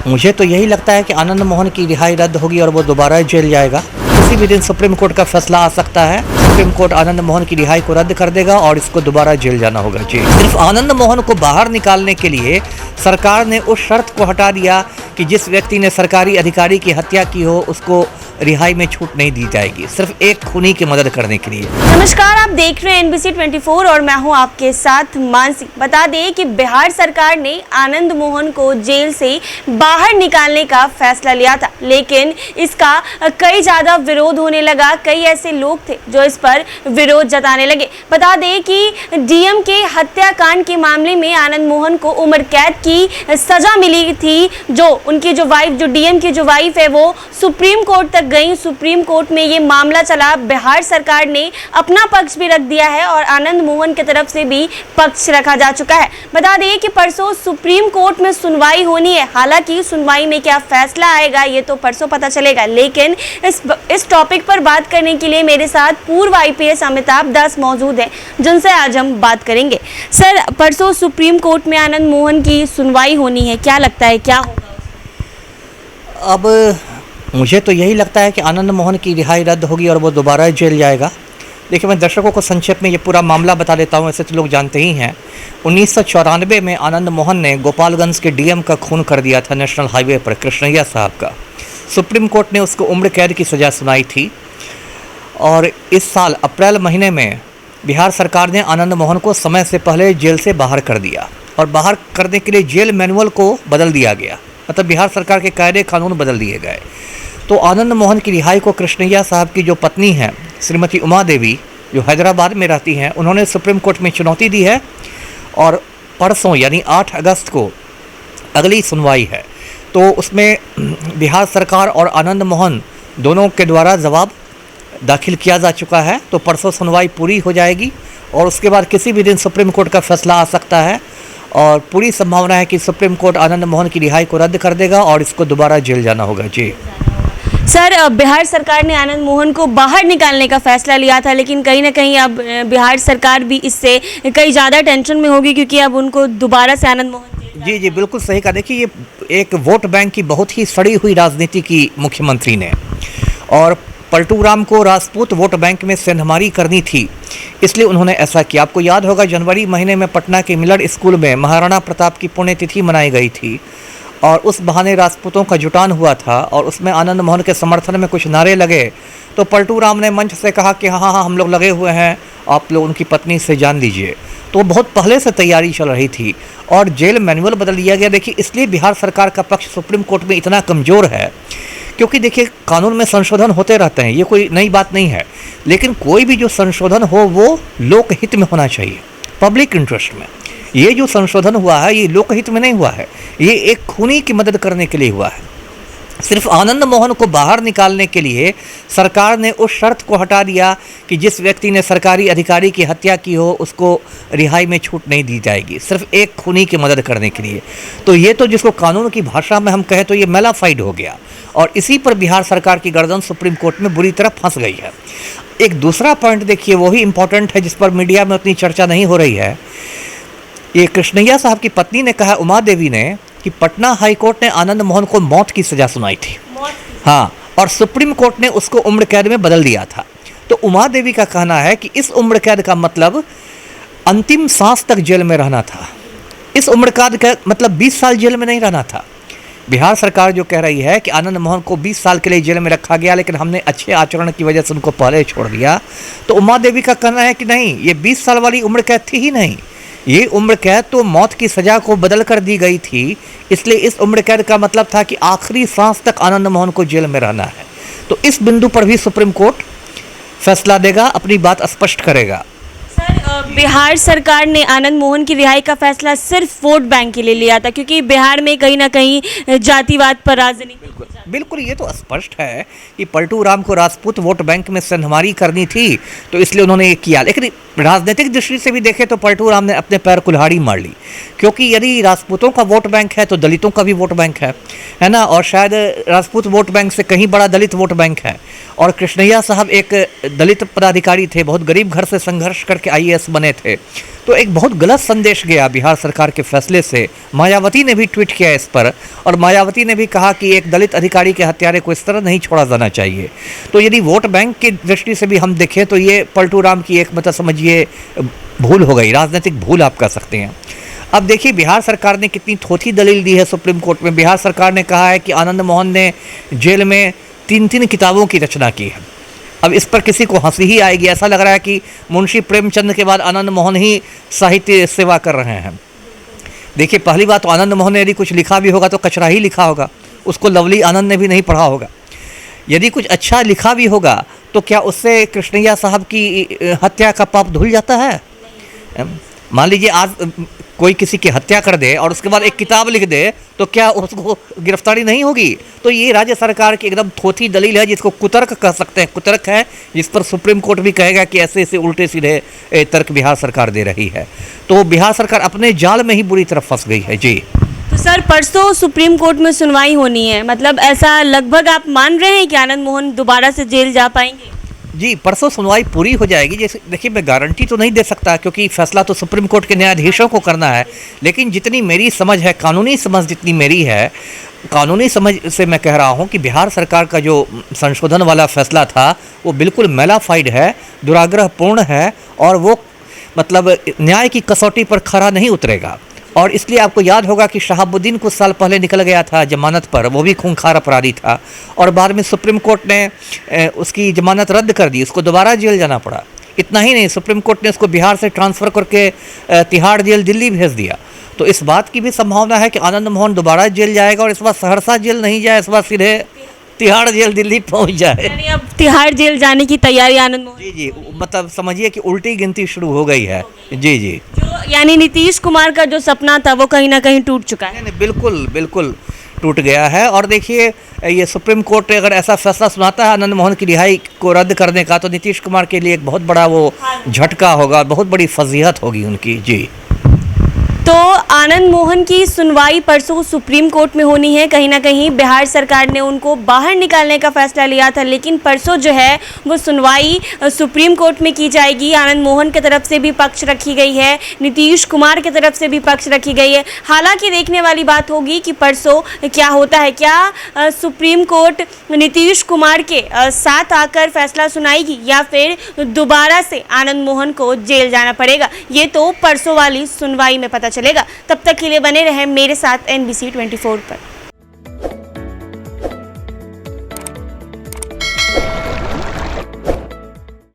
मुझे तो यही लगता है कि आनंद मोहन की रिहाई रद्द होगी और वो दोबारा जेल जाएगा। किसी भी दिन सुप्रीम कोर्ट का फैसला आ सकता है। सुप्रीम कोर्ट आनंद मोहन की रिहाई को रद्द कर देगा और इसको दोबारा जेल जाना होगा। जी, सिर्फ आनंद मोहन को बाहर निकालने के लिए सरकार ने उस शर्त को हटा दिया कि जिस व्यक्ति ने सरकारी अधिकारी की हत्या की हो उसको रिहाई में छूट नहीं दी जाएगी, सिर्फ एक खूनी की मदद करने के लिए। नमस्कार, आप देख रहे हैं NBC 24 और मैं हूं आपके साथ मानसी। बता दें कि बिहार सरकार ने आनंद मोहन को जेल से बाहर निकालने का फैसला लिया था, लेकिन इसका कई ज़्यादा विरोध होने लगा। कई ऐसे लोग थे जो इस पर विरोध जताने लगे। बता दें कि DM के हत्याकांड के मामले में आनंद मोहन को उम्र कैद की सजा मिली थी। जो उनकी जो वाइफ, जो DM की जो वाइफ है, वो सुप्रीम कोर्ट तक गई। सुप्रीम कोर्ट में ये मामला चला। बिहार सरकार ने अपना पक्ष भी रख दिया है और आनंद मोहन की तरफ से भी पक्ष रखा जा चुका है। बता दें कि परसों सुप्रीम कोर्ट में सुनवाई होनी है। हालांकि सुनवाई में क्या फैसला आएगा ये तो परसों पता चलेगा, लेकिन इस टॉपिक पर बात करने के लिए मेरे साथ पूर्व IPS अमिताभ दास मौजूद हैं, जिनसे आज हम बात करेंगे। सर, परसों सुप्रीम कोर्ट में आनंद मोहन की सुनवाई होनी है, क्या लगता है क्या होगा? अब मुझे तो यही लगता है कि आनंद मोहन की रिहाई रद्द होगी और वो दोबारा जेल जाएगा। देखिए, मैं दर्शकों को संक्षेप में ये पूरा मामला बता देता हूँ, ऐसे तो लोग जानते ही हैं। 1994 में आनंद मोहन ने गोपालगंज के DM का खून कर दिया था नेशनल हाईवे पर, कृष्णैया साहब का। सुप्रीम कोर्ट ने उसको उम्र कैद की सज़ा सुनाई थी और इस साल अप्रैल महीने में बिहार सरकार ने आनंद मोहन को समय से पहले जेल से बाहर कर दिया और बाहर करने के लिए जेल मैनुअल को बदल दिया गया, मतलब बिहार सरकार के कायदे कानून बदल दिए गए। तो आनंद मोहन की रिहाई को कृष्णैया साहब की जो पत्नी हैं, श्रीमती उमा देवी, जो हैदराबाद में रहती हैं, उन्होंने सुप्रीम कोर्ट में चुनौती दी है और परसों यानी 8 अगस्त को अगली सुनवाई है। तो उसमें बिहार सरकार और आनंद मोहन दोनों के द्वारा जवाब दाखिल किया जा चुका है। तो परसों सुनवाई पूरी हो जाएगी और उसके बाद किसी भी दिन सुप्रीम कोर्ट का फैसला आ सकता है और पूरी संभावना है कि सुप्रीम कोर्ट आनंद मोहन की रिहाई को रद्द कर देगा और इसको दोबारा जेल जाना होगा। जी सर, बिहार सरकार ने आनंद मोहन को बाहर निकालने का फैसला लिया था, लेकिन कहीं ना कहीं अब बिहार सरकार भी इससे कई ज़्यादा टेंशन में होगी, क्योंकि अब उनको दोबारा से आनंद मोहन। जी, बिल्कुल सही कहा। देखिए, ये एक वोट बैंक की बहुत ही सड़ी हुई राजनीति की मुख्यमंत्री ने, और पलटू राम को राजपूत वोट बैंक में सेंधमारी करनी थी, इसलिए उन्होंने ऐसा किया। आपको याद होगा, जनवरी महीने में पटना के मिलर स्कूल में महाराणा प्रताप की पुण्यतिथि मनाई गई थी और उस बहाने राजपूतों का जुटान हुआ था और उसमें आनंद मोहन के समर्थन में कुछ नारे लगे। तो पलटू राम ने मंच से कहा कि हाँ हम लोग लगे हुए हैं, आप लोग उनकी पत्नी से जान लीजिए। तो बहुत पहले से तैयारी चल रही थी और जेल मैनुअल बदल दिया गया। देखिए, इसलिए बिहार सरकार का पक्ष सुप्रीम कोर्ट में इतना कमज़ोर है, क्योंकि देखिए, कानून में संशोधन होते रहते हैं, ये कोई नई बात नहीं है, लेकिन कोई भी जो संशोधन हो वो लोकहित में होना चाहिए, पब्लिक इंटरेस्ट में। ये जो संशोधन हुआ है ये लोकहित में नहीं हुआ है, ये एक खूनी की मदद करने के लिए हुआ है। सिर्फ आनंद मोहन को बाहर निकालने के लिए सरकार ने उस शर्त को हटा दिया कि जिस व्यक्ति ने सरकारी अधिकारी की हत्या की हो उसको रिहाई में छूट नहीं दी जाएगी, सिर्फ एक खूनी की मदद करने के लिए। तो ये तो जिसको कानून की भाषा में हम कहें तो ये मैलाफाइड हो गया और इसी पर बिहार सरकार की गर्दन सुप्रीम कोर्ट में बुरी तरह फंस गई है। एक दूसरा पॉइंट देखिए, वही इम्पोर्टेंट है जिस पर मीडिया में उतनी चर्चा नहीं हो रही है। ये कृष्णैया साहब की पत्नी ने कहा, उमा देवी ने, कि पटना हाई कोर्ट ने आनंद मोहन को मौत की सजा सुनाई थी। हाँ, और सुप्रीम कोर्ट ने उसको उम्र कैद में बदल दिया था। तो उमा देवी का कहना है कि इस उम्र कैद का मतलब अंतिम सांस तक जेल में रहना था। इस उम्र कैद का मतलब 20 साल जेल में नहीं रहना था। बिहार सरकार जो कह रही है कि आनंद मोहन को 20 साल के लिए जेल में रखा गया, लेकिन हमने अच्छे आचरण की वजह से उनको पहले छोड़ दिया। तो उमा देवी का कहना है कि नहीं, ये 20 साल वाली उम्र कैद थी ही नहीं, ये उम्र कैद तो मौत की सज़ा को बदल कर दी गई थी। इसलिए इस उम्र कैद का मतलब था कि आखिरी सांस तक आनंद मोहन को जेल में रहना है। तो इस बिंदु पर भी सुप्रीम कोर्ट फैसला देगा, अपनी बात स्पष्ट करेगा। सर, बिहार सरकार ने आनंद मोहन की रिहाई का फैसला सिर्फ वोट बैंक के लिए लिया था, क्योंकि बिहार में कहीं ना कहीं जातिवाद पर राजनीति। बिल्कुल, ये तो स्पष्ट है कि पलटू राम को राजपूत वोट बैंक में सेंधमारी करनी थी, तो इसलिए उन्होंने ये किया। लेकिन राजनीतिक दृष्टि से भी देखें तो पलटू राम ने अपने पैर कुल्हाड़ी मार ली, क्योंकि यदि राजपूतों का वोट बैंक है तो दलितों का भी वोट बैंक है ना, और शायद राजपूत वोट बैंक से कहीं बड़ा दलित वोट बैंक है। और कृष्णैया साहब एक दलित पदाधिकारी थे, बहुत गरीब घर से संघर्ष करके IAS बने थे, तो एक बहुत गलत संदेश गया बिहार सरकार के फैसले से। मायावती ने भी ट्वीट किया इस पर, और मायावती ने भी कहा कि एक दलित अधिकारी के हत्यारे को इस तरह नहीं छोड़ा जाना चाहिए। तो यदि वोट बैंक की दृष्टि से भी हम देखें तो ये पलटू राम की एक मतलब समझिए भूल हो गई, राजनीतिक भूल आप कह सकते हैं। अब देखिए बिहार सरकार ने कितनी थोथी दलील दी है सुप्रीम कोर्ट में। बिहार सरकार ने कहा है कि आनंद मोहन ने जेल में 3 किताबों की रचना की है। अब इस पर किसी को हंसी ही आएगी, ऐसा लग रहा है कि मुंशी प्रेमचंद के बाद आनंद मोहन ही साहित्य सेवा कर रहे हैं। देखिए पहली बात तो आनंद मोहन ने यदि कुछ लिखा भी होगा तो कचरा ही लिखा होगा, उसको लवली आनंद ने भी नहीं पढ़ा होगा। यदि कुछ अच्छा लिखा भी होगा तो क्या उससे कृष्णैया साहब की हत्या का पाप धुल जाता है? मान लीजिए आज कोई किसी की हत्या कर दे और उसके बाद एक किताब लिख दे तो क्या उसको गिरफ्तारी नहीं होगी? तो ये राज्य सरकार की एकदम थोथी दलील है, जिसको कुतर्क कह सकते हैं, कुतर्क है, जिस पर सुप्रीम कोर्ट भी कहेगा कि ऐसे ऐसे उल्टे सीधे तर्क बिहार सरकार दे रही है। तो बिहार सरकार अपने जाल में ही बुरी तरह फंस गई है। जी तो सर परसों सुप्रीम कोर्ट में सुनवाई होनी है, मतलब ऐसा लगभग आप मान रहे हैं कि आनंद मोहन दोबारा से जेल जा पाएंगे? जी, परसों सुनवाई पूरी हो जाएगी। जैसे देखिए मैं गारंटी तो नहीं दे सकता, क्योंकि फैसला तो सुप्रीम कोर्ट के न्यायाधीशों को करना है, लेकिन जितनी मेरी समझ है, कानूनी समझ जितनी मेरी है, कानूनी समझ से मैं कह रहा हूँ कि बिहार सरकार का जो संशोधन वाला फैसला था वो बिल्कुल मैलाफाइड है, दुराग्रहपूर्ण है, और वो मतलब न्याय की कसौटी पर खरा नहीं उतरेगा। और इसलिए आपको याद होगा कि शहाबुद्दीन कुछ साल पहले निकल गया था जमानत पर, वो भी खूंखार अपराधी था, और बाद में सुप्रीम कोर्ट ने उसकी जमानत रद्द कर दी, उसको दोबारा जेल जाना पड़ा। इतना ही नहीं, सुप्रीम कोर्ट ने उसको बिहार से ट्रांसफ़र करके तिहाड़ जेल दिल्ली भेज दिया। तो इस बात की भी संभावना है कि आनंद मोहन दोबारा जेल जाएगा, और इस बार सहरसा जेल नहीं जाए, इस बार सीधे तिहाड़ जेल दिल्ली पहुंच जाए। यानी अब तिहाड़ जेल जाने की तैयारी आनंद मोहन? जी, मतलब समझिए कि उल्टी गिनती शुरू हो गई है। जी। जो यानी नीतीश कुमार का जो सपना था वो कहीं ना कहीं टूट चुका है। नहीं, बिल्कुल टूट गया है। और देखिए ये सुप्रीम कोर्ट अगर ऐसा फैसला सुनाता है आनंद मोहन की रिहाई को रद्द करने का, तो नीतीश कुमार के लिए एक बहुत बड़ा वो झटका होगा, बहुत बड़ी फजीहत होगी उनकी। जी, तो आनंद मोहन की सुनवाई परसों सुप्रीम कोर्ट में होनी है। कहीं ना कहीं बिहार सरकार ने उनको बाहर निकालने का फैसला लिया था, लेकिन परसों जो है वो सुनवाई सुप्रीम कोर्ट में की जाएगी। आनंद मोहन की तरफ से भी पक्ष रखी गई है, नीतीश कुमार की तरफ से भी पक्ष रखी गई है। हालांकि देखने वाली बात होगी कि परसों क्या होता है, क्या सुप्रीम कोर्ट नीतीश कुमार के साथ आकर फैसला सुनाएगी या फिर दोबारा से आनंद मोहन को जेल जाना पड़ेगा, ये तो परसों वाली सुनवाई में पता चलेगा। तब तक के लिए बने रहे मेरे साथ NBC 24 पर।